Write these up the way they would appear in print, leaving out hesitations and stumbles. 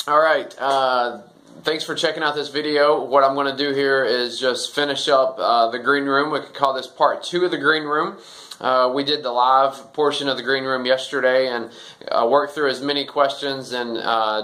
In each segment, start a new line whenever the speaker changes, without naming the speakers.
All right, thanks for checking out this video. What I'm going to do here is just finish up the green room. We could call this part 2 of the green room. We did the live portion of the green room yesterday and worked through as many questions and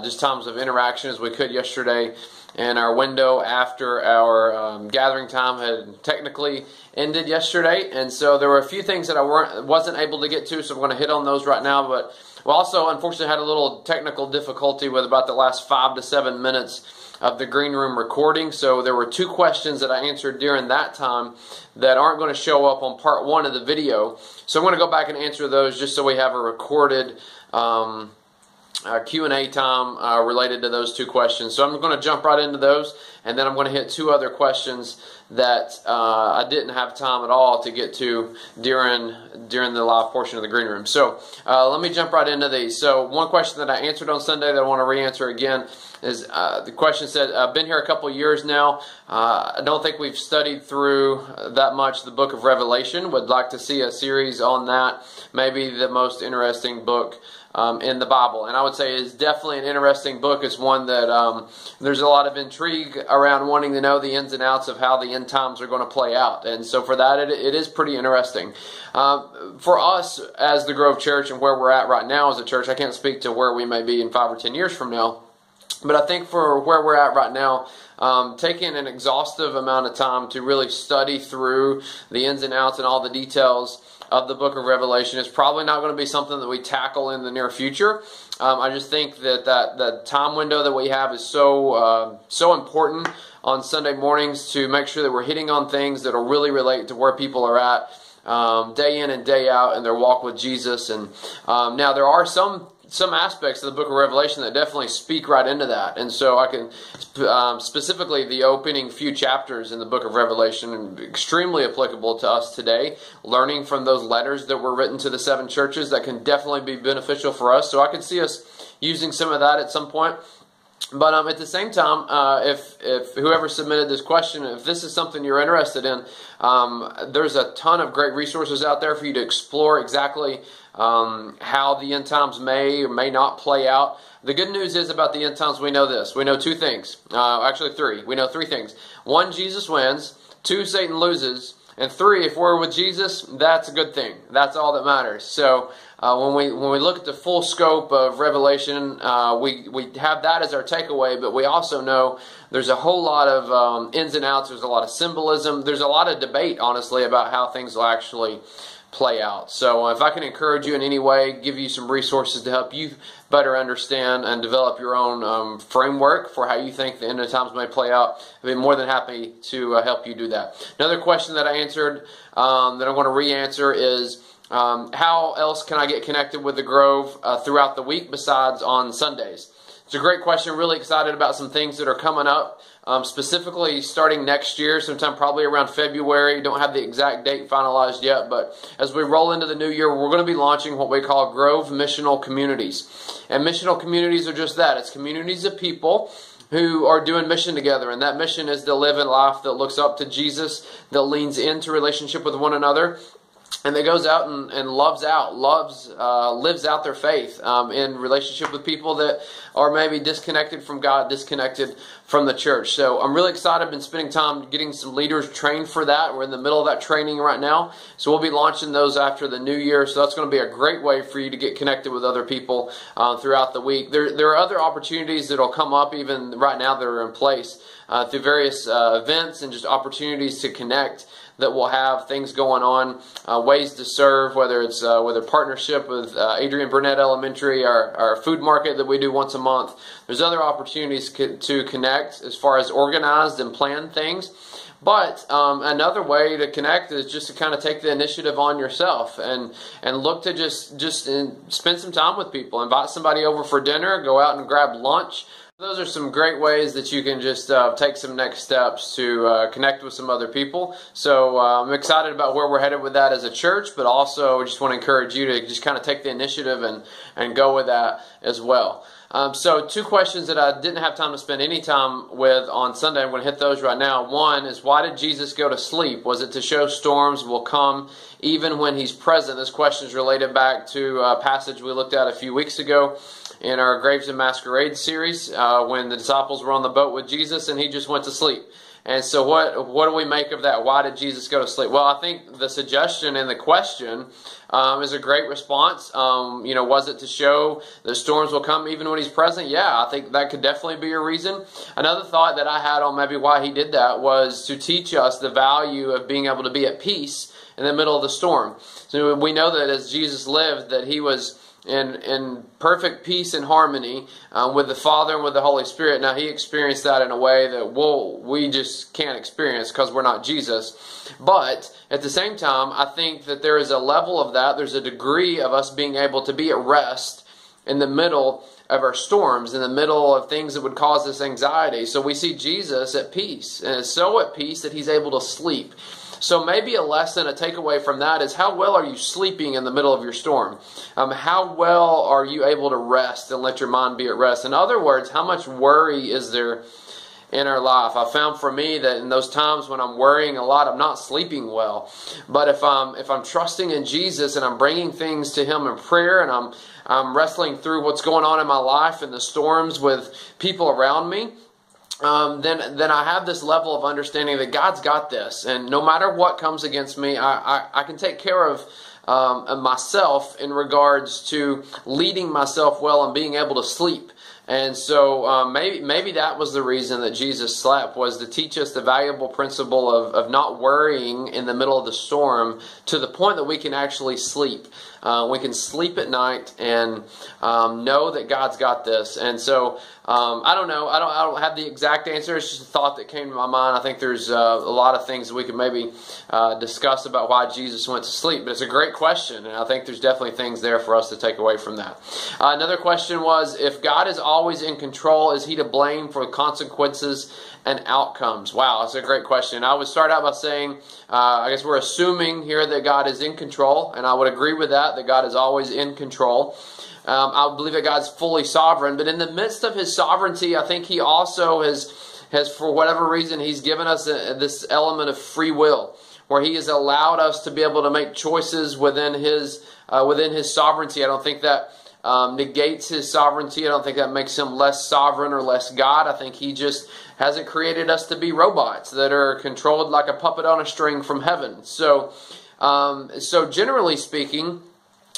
just times of interaction as we could yesterday. And our window after our gathering time had technically ended yesterday, and so there were a few things that I wasn't able to get to, so I'm going to hit on those right now. But we also unfortunately had a little technical difficulty with about the last 5 to 7 minutes of the green room recording. So there were 2 questions that I answered during that time that aren't going to show up on part 1 of the video. So I'm going to go back and answer those just so we have a recorded Q&A time related to those 2 questions. So I'm going to jump right into those, and then I'm going to hit 2 other questions that I didn't have time at all to get to during the live portion of the green room. So let me jump right into these. So one question that I answered on Sunday that I want to re-answer again is the question said, I've been here a couple years now. I don't think we've studied through that much the book of Revelation. Would like to see a series on that. Maybe the most interesting book in the Bible. And I would say it's definitely an interesting book. It's one that there's a lot of intrigue around wanting to know the ins and outs of how the end times are going to play out. And so for that, it is pretty interesting. For us as the Grove Church and where we're at right now as a church, I can't speak to where we may be in 5 or 10 years from now. But I think for where we're at right now, taking an exhaustive amount of time to really study through the ins and outs and all the details of the book of Revelation is probably not going to be something that we tackle in the near future. I just think that the time window that we have is so important on Sunday mornings to make sure that we're hitting on things that will really relate to where people are at day in and day out in their walk with Jesus. And now there are some aspects of the book of Revelation that definitely speak right into that. And so I can, specifically the opening few chapters in the book of Revelation, extremely applicable to us today, learning from those letters that were written to the 7 churches that can definitely be beneficial for us. So I could see us using some of that at some point. But at the same time, if whoever submitted this question, if this is something you're interested in, there's a ton of great resources out there for you to explore exactly how the end times may or may not play out. The good news is about the end times, we know this. We know 2 things. Actually 3. We know 3 things. 1, Jesus wins. 2, Satan loses. And 3, if we're with Jesus, that's a good thing. That's all that matters. So when we look at the full scope of Revelation, we have that as our takeaway, but we also know there's a whole lot of ins and outs. There's a lot of symbolism. There's a lot of debate, honestly, about how things will actually play out. So if I can encourage you in any way, give you some resources to help you better understand and develop your own framework for how you think the end of times may play out, I'd be more than happy to help you do that. Another question that I answered that I'm going to re-answer is how else can I get connected with the Grove throughout the week besides on Sundays? It's a great question. Really excited about some things that are coming up. Specifically starting next year, sometime probably around February. Don't have the exact date finalized yet, but as we roll into the new year, we're going to be launching what we call Grove Missional Communities. And missional communities are just that. It's communities of people who are doing mission together, and that mission is to live a life that looks up to Jesus, that leans into relationship with one another, and that goes out and lives out their faith in relationship with people that are maybe disconnected from God, disconnected from the church. So I'm really excited. I've been spending time getting some leaders trained for that. We're in the middle of that training right now. So we'll be launching those after the new year. So that's going to be a great way for you to get connected with other people throughout the week. There are other opportunities that will come up even right now that are in place through various events and just opportunities to connect that will have things going on, ways to serve, whether it's with a partnership with Adrian Burnett Elementary, our food market that we do once a month. There's other opportunities to connect as far as organized and plan things. But another way to connect is just to kind of take the initiative on yourself and look to just spend some time with people. Invite somebody over for dinner, go out and grab lunch. Those are some great ways that you can just take some next steps to connect with some other people. So I'm excited about where we're headed with that as a church, but also just want to encourage you to just kind of take the initiative and go with that as well. So 2 questions that I didn't have time to spend any time with on Sunday. I'm going to hit those right now. One is, why did Jesus go to sleep? Was it to show storms will come even when He's present? This question is related back to a passage we looked at a few weeks ago. in our Graves and Masquerade series when the disciples were on the boat with Jesus and he just went to sleep. And so what do we make of that? Why did Jesus go to sleep? Well, I think the suggestion and the question is a great response. Was it to show that storms will come even when he's present? Yeah, I think that could definitely be a reason. Another thought that I had on maybe why he did that was to teach us the value of being able to be at peace in the middle of the storm. So we know that as Jesus lived, that he was in perfect peace and harmony with the Father and with the Holy Spirit. Now, he experienced that in a way that we just can't experience because we're not Jesus. But at the same time, I think that there is a level of that. There's a degree of us being able to be at rest in the middle of our storms, in the middle of things that would cause us anxiety. So we see Jesus at peace, and is so at peace that he's able to sleep. So maybe a lesson, a takeaway from that is, how well are you sleeping in the middle of your storm? How well are you able to rest and let your mind be at rest? In other words, how much worry is there in our life? I found for me that in those times when I'm worrying a lot, I'm not sleeping well. But if I'm trusting in Jesus and I'm bringing things to him in prayer, and I'm wrestling through what's going on in my life and the storms with people around me, then I have this level of understanding that God's got this, and no matter what comes against me, I can take care of myself in regards to leading myself well and being able to sleep. And so maybe that was the reason that Jesus slept, was to teach us the valuable principle of not worrying in the middle of the storm, to the point that we can actually sleep. We can sleep at night and know that God's got this. And so I don't know. I don't have the exact answer. It's just a thought that came to my mind. I think there's a lot of things that we could maybe discuss about why Jesus went to sleep. But it's a great question, and I think there's definitely things there for us to take away from that. Another question was, if God is always in control, is he to blame for consequences and outcomes? Wow, that's a great question. I would start out by saying, I guess we're assuming here that God is in control, and I would agree with that God is always in control. I believe that God's fully sovereign, but in the midst of his sovereignty, I think he also has for whatever reason, he's given us this element of free will, where he has allowed us to be able to make choices within his sovereignty. I don't think that negates his sovereignty. I don't think that makes him less sovereign or less God. I think he just hasn't created us to be robots that are controlled like a puppet on a string from heaven. So generally speaking,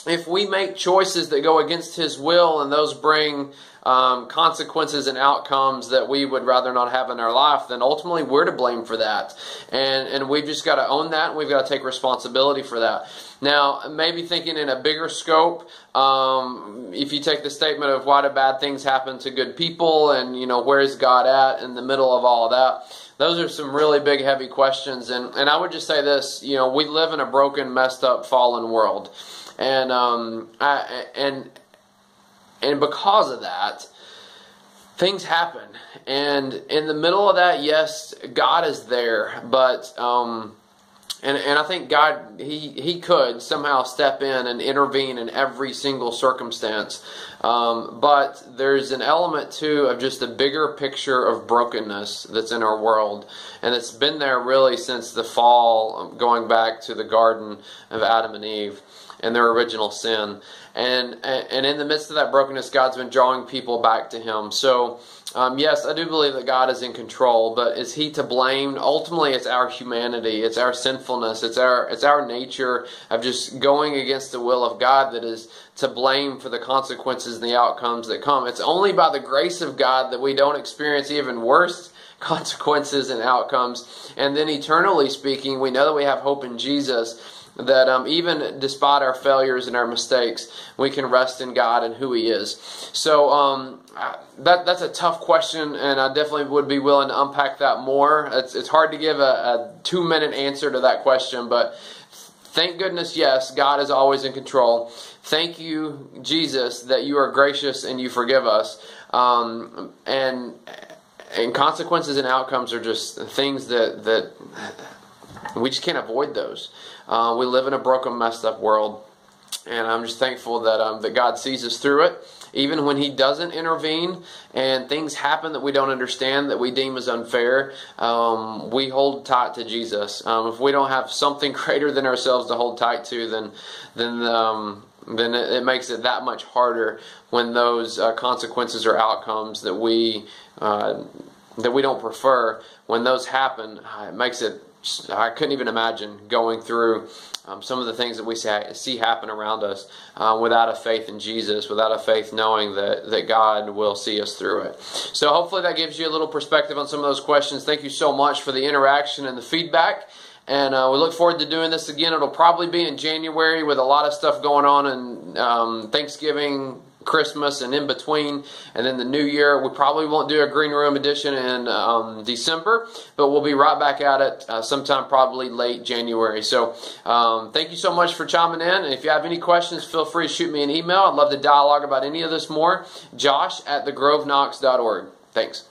if we make choices that go against his will and those bring consequences and outcomes that we would rather not have in our life, then ultimately we're to blame for that. And we've just got to own that, and we've got to take responsibility for that. Now, maybe thinking in a bigger scope, if you take the statement of why do bad things happen to good people, and where's God at in the middle of all of that, those are some really big, heavy questions. And I would just say this, we live in a broken, messed up, fallen world. And because of that, things happen. And in the middle of that, yes, God is there. But and I think God, He could somehow step in and intervene in every single circumstance. But there's an element too of just the bigger picture of brokenness that's in our world, and it's been there really since the fall, going back to the Garden of Adam and Eve and their original sin. And in the midst of that brokenness, God's been drawing people back to Him. So, yes, I do believe that God is in control, but is He to blame? Ultimately, it's our humanity, it's our sinfulness, it's our nature of just going against the will of God that is to blame for the consequences and the outcomes that come. It's only by the grace of God that we don't experience even worse consequences and outcomes. And then eternally speaking, we know that we have hope in Jesus, that even despite our failures and our mistakes, we can rest in God and who He is. So that's a tough question, and I definitely would be willing to unpack that more. It's hard to give a 2-minute answer to that question, but thank goodness, yes, God is always in control. Thank you, Jesus, that you are gracious and you forgive us. And consequences and outcomes are just things that we just can't avoid those. We live in a broken, messed up world, and I'm just thankful that God sees us through it. Even when He doesn't intervene and things happen that we don't understand, that we deem as unfair, we hold tight to Jesus. If we don't have something greater than ourselves to hold tight to, then then it makes it that much harder when those consequences or outcomes that we don't prefer, when those happen. It makes it, I couldn't even imagine going through some of the things that we see happen around us without a faith in Jesus, without a faith knowing that God will see us through it. So hopefully that gives you a little perspective on some of those questions. Thank you so much for the interaction and the feedback. And we look forward to doing this again. It'll probably be in January with a lot of stuff going on, and Thanksgiving, Christmas, and in between, and then the New Year. We probably won't do a Green Room edition in December, but we'll be right back at it sometime probably late January. So thank you so much for chiming in. And if you have any questions, feel free to shoot me an email. I'd love to dialogue about any of this more. Josh@thegroveknox.org. Thanks.